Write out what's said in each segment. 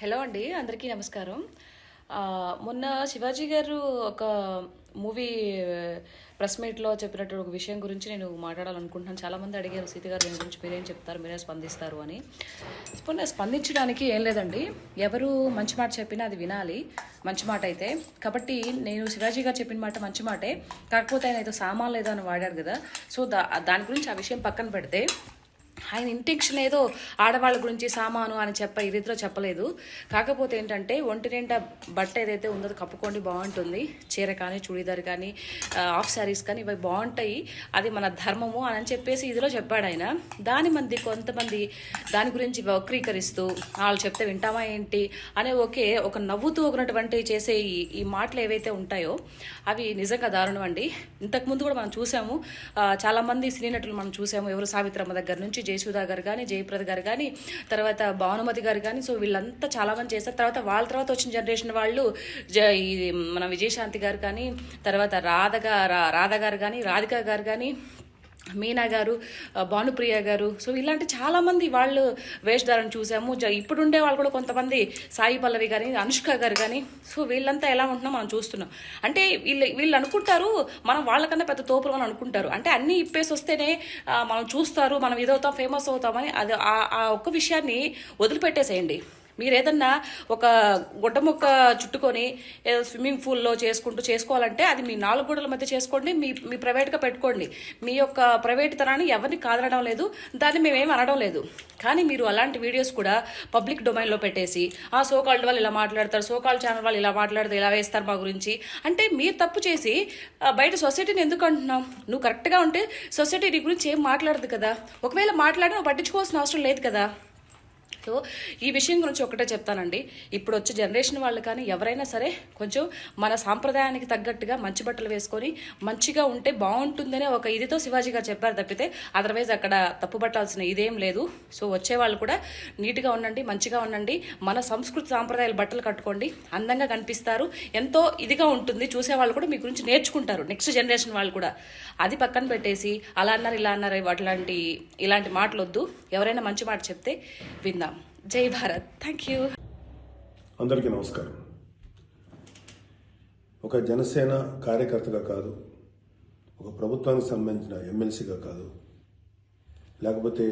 Hello అండి, అందరికీ నమస్కారం. మొన్న శివాజీ గారు ఒక మూవీ ప్రెస్ మీట్లో చెప్పినట్టు ఒక విషయం గురించి నేను మాట్లాడాలనుకుంటున్నాను. చాలామంది అడిగారు, సీత గారు దీని గురించి మీరేం చెప్తారు, మీరేం స్పందిస్తారు అని. ఇప్పుడు స్పందించడానికి ఏం లేదండి, ఎవరు మంచి మాట చెప్పినా అది వినాలి, మంచి మాట అయితే. కాబట్టి నేను శివాజీ గారు చెప్పిన మాట మంచి మాటే, కాకపోతే ఆయన ఏదో సామాన్ లేదో అని వాడాడు కదా. సో దాని గురించి ఆ విషయం పక్కన పెడితే, ఆయన ఇంటెన్షన్ ఏదో ఆడవాళ్ళ గురించి సామాను అని ఈ రీతిలో చెప్పలేదు. కాకపోతే ఏంటంటే, ఒంటి నిండా బట్ట ఏదైతే ఉందో కప్పుకోండి, బాగుంటుంది. చీర కానీ, చూడీదార్ కానీ, హాఫ్ శారీస్ కానీ, ఇవి బాగుంటాయి, అది మన ధర్మము అని చెప్పేసి ఇదిలో చెప్పాడు ఆయన. కొంతమంది దాని గురించి వక్రీకరిస్తూ వాళ్ళు చెప్తే వింటామా ఏంటి అనే ఒక నవ్వుతూ ఉన్నటువంటి చేసే ఈ మాటలు ఏవైతే ఉంటాయో అవి నిజంగా దారుణం అండి. ఇంతకుముందు కూడా మనం చూసాము, చాలామంది సినీ నటులు మనం చూసాము. ఎవరు సావిత్రమ్మ దగ్గర నుంచి జయసుధా గారు కానీ, జయప్రద గారు కానీ, తర్వాత భానుమతి గారు కానీ, సో వీళ్ళంతా చాలామంది చేస్తారు. వాళ్ళ తర్వాత వచ్చిన జనరేషన్ వాళ్ళు మన విజయశాంతి గారు కానీ, తర్వాత రాధ గారు కానీ, రాధిక గారు కానీ, మీనా గారు, భానుప్రియ గారు, సో ఇలాంటి చాలామంది వాళ్ళు వేషధారణ చూసాము. ఇప్పుడుండే వాళ్ళు కూడా కొంతమంది, సాయి పల్లవి కానీ, అనుష్క గారు కానీ, సో వీళ్ళంతా ఎలా ఉంటున్నాం మనం చూస్తున్నాం. అంటే వీళ్ళు అనుకుంటారు మనం వాళ్ళకన్నా పెద్ద తోపులు అని అనుకుంటారు. అంటే అన్నీ ఇప్పేసి వస్తేనే మనం చూస్తారు, మనం ఇదవుతాం, ఫేమస్ అవుతామని. అది ఆ ఒక్క విషయాన్ని వదిలిపెట్టేసేయండి. మీరు ఏదన్నా ఒక గుడ్డ ముక్క చుట్టుకొని ఏదో స్విమ్మింగ్ పూల్లో చేసుకోవాలంటే అది మీ 4 గోడల మధ్య చేసుకోండి, మీ ప్రైవేట్గా పెట్టుకోండి. మీ యొక్క ప్రైవేట్ తనాన్ని ఎవరిని కాదనడం లేదు, దాన్ని మేమేం అనడం లేదు. కానీ మీరు అలాంటి వీడియోస్ కూడా పబ్లిక్ డొమైన్లో పెట్టేసి, ఆ సోకాల్డ్ వాళ్ళు ఇలా మాట్లాడతారు, సోకాల్డ్ ఛానల్ వాళ్ళు ఇలా మాట్లాడితే ఇలా వేస్తారు మా గురించి అంటే, మీరు తప్పు చేసి బయట సొసైటీని ఎందుకు అంటున్నావు? నువ్వు కరెక్ట్గా ఉంటే సొసైటీ నీ గురించి ఏం మాట్లాడదు కదా. ఒకవేళ మాట్లాడి నువ్వు పట్టించుకోవాల్సిన అవసరం లేదు కదా. సో ఈ విషయం గురించి ఒకటే చెప్తానండి, ఇప్పుడు వచ్చే జనరేషన్ వాళ్ళు కానీ ఎవరైనా సరే కొంచెం మన సాంప్రదాయానికి తగ్గట్టుగా మంచి బట్టలు వేసుకొని మంచిగా ఉంటే బాగుంటుందనే ఒక ఇదితో శివాజీ గారు చెప్పారు తప్పితే అదర్వైజ్ అక్కడ తప్పు పట్టాల్సిన ఇదేం లేదు. సో వచ్చే వాళ్ళు కూడా నీట్గా ఉండండి, మంచిగా ఉండండి, మన సంస్కృతి సాంప్రదాయాలు బట్టలు కట్టుకోండి, అందంగా కనిపిస్తారు, ఎంతో ఇదిగా ఉంటుంది. చూసే వాళ్ళు కూడా మీ గురించి నేర్చుకుంటారు, నెక్స్ట్ జనరేషన్ వాళ్ళు కూడా. అది పక్కన పెట్టేసి అలా అన్నారు ఇలా అన్నారు ఇలాంటి మాటలు వద్దు. ఎవరైనా మంచి మాట చెప్తే విందాం. జై భారత్. Thank you. అందరికీ నమస్కారం. ఒక జనసేన కార్యకర్తగా కాదు, ఒక ప్రభుత్వానికి సంబంధించిన ఎమ్మెల్సీగా కాదు, లేకపోతే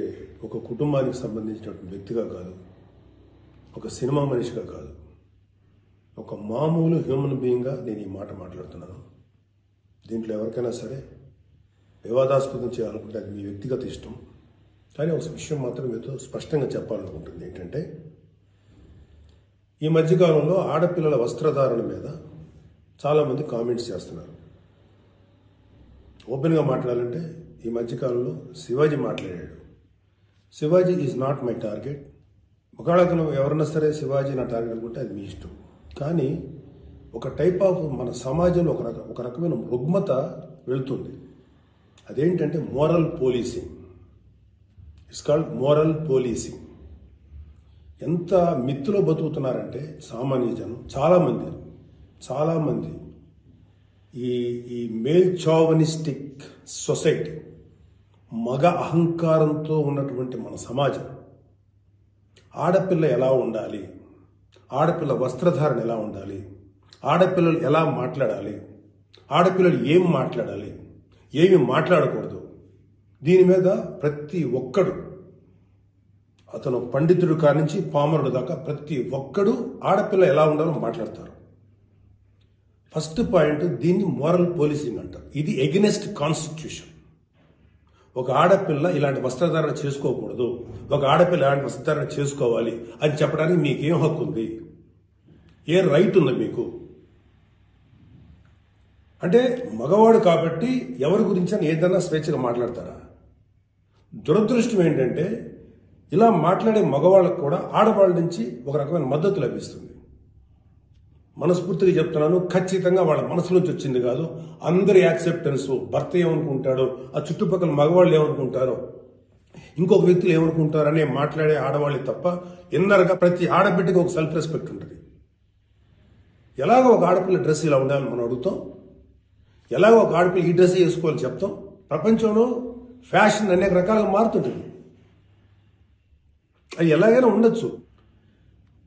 ఒక కుటుంబానికి సంబంధించినటువంటి వ్యక్తిగా కాదు, ఒక సినిమా మనిషిగా కాదు, ఒక మామూలు హ్యూమన్ బీయింగ్గా నేను ఈ మాట మాట్లాడుతున్నాను. దీంట్లో ఎవరికైనా సరే వివాదాస్పదం చేయాలనుకుంటే అది మీ వ్యక్తిగత ఇష్టం. కానీ ఒక విషయం మాత్రం మీతో స్పష్టంగా చెప్పాలనుకుంటుంది ఏంటంటే, ఈ మధ్యకాలంలో ఆడపిల్లల వస్త్రధారణ మీద చాలామంది కామెంట్స్ చేస్తున్నారు. ఓపెన్గా మాట్లాడాలంటే ఈ మధ్యకాలంలో శివాజీ మాట్లాడాడు. Shivaji is not my target. ఒకవేళ నువ్వు ఎవరన్నా సరే శివాజీ నా టార్గెట్ అనుకుంటే అది మీ ఇష్టం. కానీ ఒక టైప్ ఆఫ్ మన సమాజంలో ఒక రకమైన రుగ్మత వెళుతుంది. అదేంటంటే moral policing. It's called moral policing. ఎంత మిత్తులో బతుకుతున్నారంటే సామాన్య జనం చాలామంది ఈ మేల్ చావనిస్టిక్ సొసైటీ, మగ అహంకారంతో ఉన్నటువంటి మన సమాజం, ఆడపిల్ల ఎలా ఉండాలి, ఆడపిల్ల వస్త్రధారణ ఎలా ఉండాలి, ఆడపిల్లలు ఎలా మాట్లాడాలి, ఆడపిల్లలు ఏం మాట్లాడాలి, ఏమి మాట్లాడకూడదు, దీని మీద ప్రతి ఒక్కడు, అతను పండితుడు కానించి పామరుడు దాకా ప్రతి ఒక్కడు ఆడపిల్ల ఎలా ఉండాలో మాట్లాడతారు. ఫస్ట్ పాయింట్, దీన్ని మోరల్ పోలీసింగ్ అంటారు. ఇది ఎగెనెస్ట్ కాన్స్టిట్యూషన్. ఒక ఆడపిల్ల ఇలాంటి వస్త్రధారణ చేసుకోకూడదు, ఒక ఆడపిల్ల ఇలాంటి వస్త్రధారణ చేసుకోవాలి అని చెప్పడానికి మీకేం హక్కు ఉంది? ఏ రైట్ ఉంది మీకు? అంటే మగవాడు కాబట్టి ఎవరి గురించి ఏదైనా స్వేచ్ఛగా మాట్లాడతారా? దురదృష్టం ఏంటంటే, ఇలా మాట్లాడే మగవాళ్ళకు కూడా ఆడవాళ్ళ నుంచి ఒక రకమైన మద్దతు లభిస్తుంది. మనస్ఫూర్తిగా చెప్తున్నాను, ఖచ్చితంగా వాళ్ళ మనసు నుంచి వచ్చింది కాదు. అందరి యాక్సెప్టెన్స్, భర్త ఏమనుకుంటాడో, ఆ చుట్టుపక్కల మగవాళ్ళు ఏమనుకుంటారో, ఇంకొక వ్యక్తులు ఏమనుకుంటారో అనే మాట్లాడే ఆడవాళ్ళే తప్ప, ఇన్నర్గా ప్రతి ఆడబిడ్డకి ఒక సెల్ఫ్ రెస్పెక్ట్ ఉంటుంది. ఎలాగో ఒక ఆడపిల్ల డ్రెస్ ఇలా ఉండాలని మనం అడుగుతాం, ఎలాగో ఒక ఆడపిల్ల ఈ డ్రెస్ వేసుకోవాలని చెప్తాం. ప్రపంచంలో ఫ్యాషన్ అనేక రకాలుగా మారుతుంటుంది, అది ఎలాగైనా ఉండొచ్చు.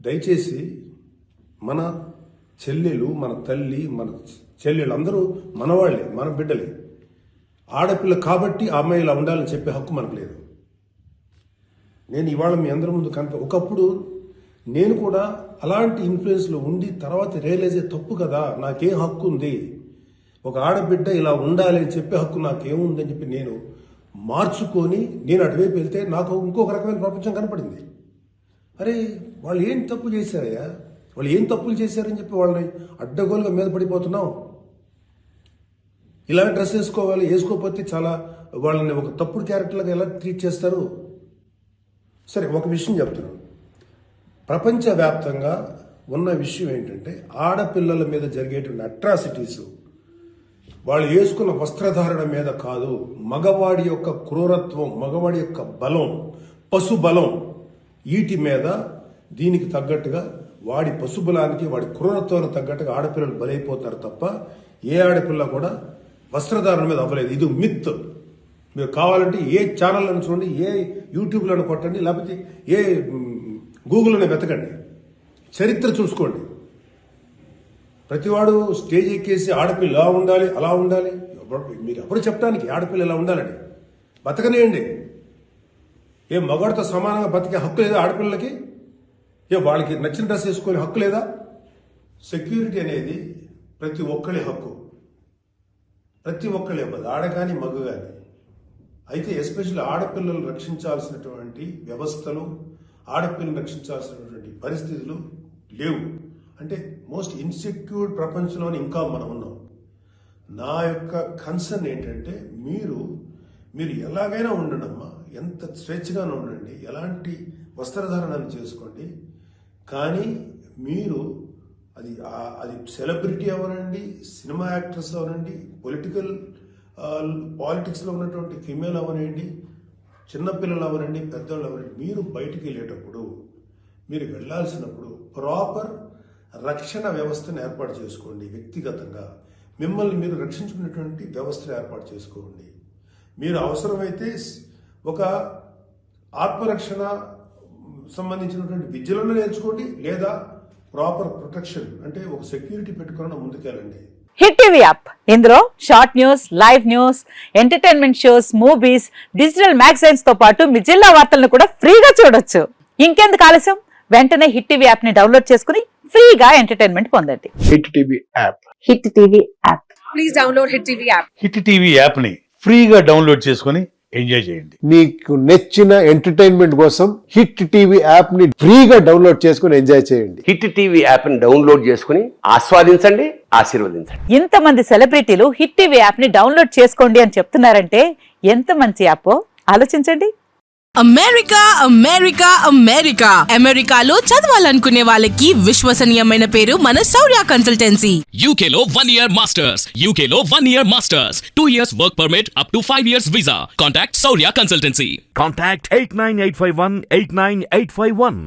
దయచేసి మన చెల్లెలు, మన తల్లి, మన చెల్లెలు అందరూ మనవాళ్లే, మన బిడ్డలే. ఆడపిల్ల కాబట్టి ఆ అమ్మాయి ఇలా ఉండాలని చెప్పే హక్కు మనకు లేదు. నేను ఇవాళ మీ అందరి ముందు ఒకప్పుడు నేను కూడా అలాంటి ఇన్ఫ్లుయెన్స్లో ఉండి తర్వాత రియలైజ్ తప్పు కదా, నాకేం హక్కు ఉంది, ఒక ఆడబిడ్డ ఇలా ఉండాలి అని చెప్పే హక్కు నాకేముందని చెప్పి నేను మార్చుకొని నేను అటువైపు వెళ్తే నాకు ఇంకొక రకమైన ప్రపంచం కనపడింది. అరే వాళ్ళు ఏం తప్పు చేశారయ్యా, వాళ్ళు ఏం తప్పులు చేశారని చెప్పి వాళ్ళని అడ్డగోలుగా మీద పడిపోతున్నాం. ఇలా డ్రెస్ వేసుకోవాలి, వేసుకోకపోతే చాలా వాళ్ళని ఒక తప్పుడు క్యారెక్టర్లుగా ఎలా ట్రీట్ చేస్తారు. సరే, ఒక విషయం చెప్తున్నాను. ప్రపంచవ్యాప్తంగా ఉన్న విషయం ఏంటంటే ఆడపిల్లల మీద జరిగేటువంటి అట్రాసిటీస్ వాళ్ళు వేసుకున్న వస్త్రధారణ మీద కాదు, మగవాడి యొక్క క్రూరత్వం, మగవాడి యొక్క బలం, పశు బలం, వీటి మీద దీనికి తగ్గట్టుగా వాడి పశుబలానికి వాడి క్రూరత్వానికి తగ్గట్టుగా ఆడపిల్లలు బలైపోతారు తప్ప ఏ ఆడపిల్ల కూడా వస్త్రధారణ మీద అవ్వలేదు. ఇది మిత్. మీరు కావాలంటే ఏ ఛానల్లను చూడండి, ఏ యూట్యూబ్లను కొట్టండి, లేకపోతే ఏ గూగుల్లోనే వెతకండి, చరిత్ర చూసుకోండి. ప్రతివాడు స్టేజ్ ఎక్కేసి ఆడపిల్ల ఇలా ఉండాలి, అలా ఉండాలి, మీరు ఎప్పుడు చెప్పడానికి ఆడపిల్ల ఇలా ఉండాలని బతకనేయండి. ఏ మగవాడితో సమానంగా బతికే హక్కు లేదా ఆడపిల్లలకి? ఏ వాళ్ళకి నచ్చిన డ్రెస్ వేసుకునే హక్కు లేదా? సెక్యూరిటీ అనేది ప్రతి ఒక్కరి హక్కు, ప్రతి ఒక్కరి ఇవ్వదు, ఆడ కానీ మగ కానీ. అయితే ఎస్పెషల్లీ ఆడపిల్లలు రక్షించాల్సినటువంటి వ్యవస్థలు, ఆడపిల్లలు రక్షించాల్సినటువంటి పరిస్థితులు లేవు. అంటే మోస్ట్ ఇన్సెక్యూర్డ్ ప్రపంచంలోనే ఇంకా మనం ఉన్నాం. నా యొక్క కన్సర్న్ ఏంటంటే మీరు ఎలాగైనా ఉండండి అమ్మా, ఎంత స్వేచ్ఛగానే ఉండండి, ఎలాంటి వస్త్రధారణను చేసుకోండి. కానీ మీరు అది సెలబ్రిటీ అవనండి, సినిమా యాక్టర్స్ అవనండి, పాలిటిక్స్లో ఉన్నటువంటి ఫిమేల్ అవనండి, చిన్నపిల్లలు అవనండి, పెద్దవాళ్ళు అవనండి, మీరు బయటికి వెళ్ళేటప్పుడు, మీరు వెళ్ళాల్సినప్పుడు ప్రాపర్ రక్షణ వ్యవస్థను ఏర్పాటు చేసుకోండి. వ్యక్తిగతంగా మిమ్మల్ని మీరు రక్షించుకునేటువంటి వ్యవస్థను ఏర్పాటు చేసుకోండి. మీరు అవసరమైతే ఒక ఆత్మరక్షణ సంబంధించినటువంటి విద్యలను నేర్చుకోండి, లేదా ప్రాపర్ ప్రొటెక్షన్ అంటే ఒక సెక్యూరిటీ పెట్టుకుని ముందుకెళ్ళండి. హిట్ టీవీ యాప్, ఇందులో short news, live news, entertainment shows, movies, digital magazines తో పాటు మీ జిల్లా వార్తలను కూడా ఫ్రీగా చూడొచ్చు. ఇంకెందుకు ఆలస్యం, వెంటనే హిట్ టీవీ యాప్ ని డౌన్లోడ్ చేసుకుని ఫ్రీగా ఎంటర్టైన్మెంట్ పొందండి. Hit TV app. Hit TV app. Please download hit TV app. Hit TV app ని ఫ్రీగా డౌన్లోడ్ చేసుకుని ఎంజాయ్ చేయండి. మీకు నచ్చిన ఎంటర్టైన్మెంట్ కోసం హిట్ టీవీ యాప్ ని ఫ్రీగా డౌన్లోడ్ చేసుకుని ఎంజాయ్ చేయండి. హిట్ టీవీ యాప్ ని డౌన్లోడ్ చేసుకుని ఆస్వాదించండి, ఆశీర్వదించండి. ఇంతమంది సెలబ్రిటీలు హిట్ టీవీ యాప్ ని డౌన్లోడ్ చేసుకోండి అని చెప్తున్నారంటే ఎంత మంచి యాప్ ఆలోచించండి. అమెరికా అమెరికా అమెరికా అమెరికాలో చదవాలనుకునే వాళ్ళకి విశ్వసనీయమైన పేరు మన శౌర్య కన్సల్టెన్సీ. UK లో 1 year masters. UK లో 1 year masters. 2 years work permit up to 5 years visa. Contact Saurya Consultancy. Contact 89851 89851.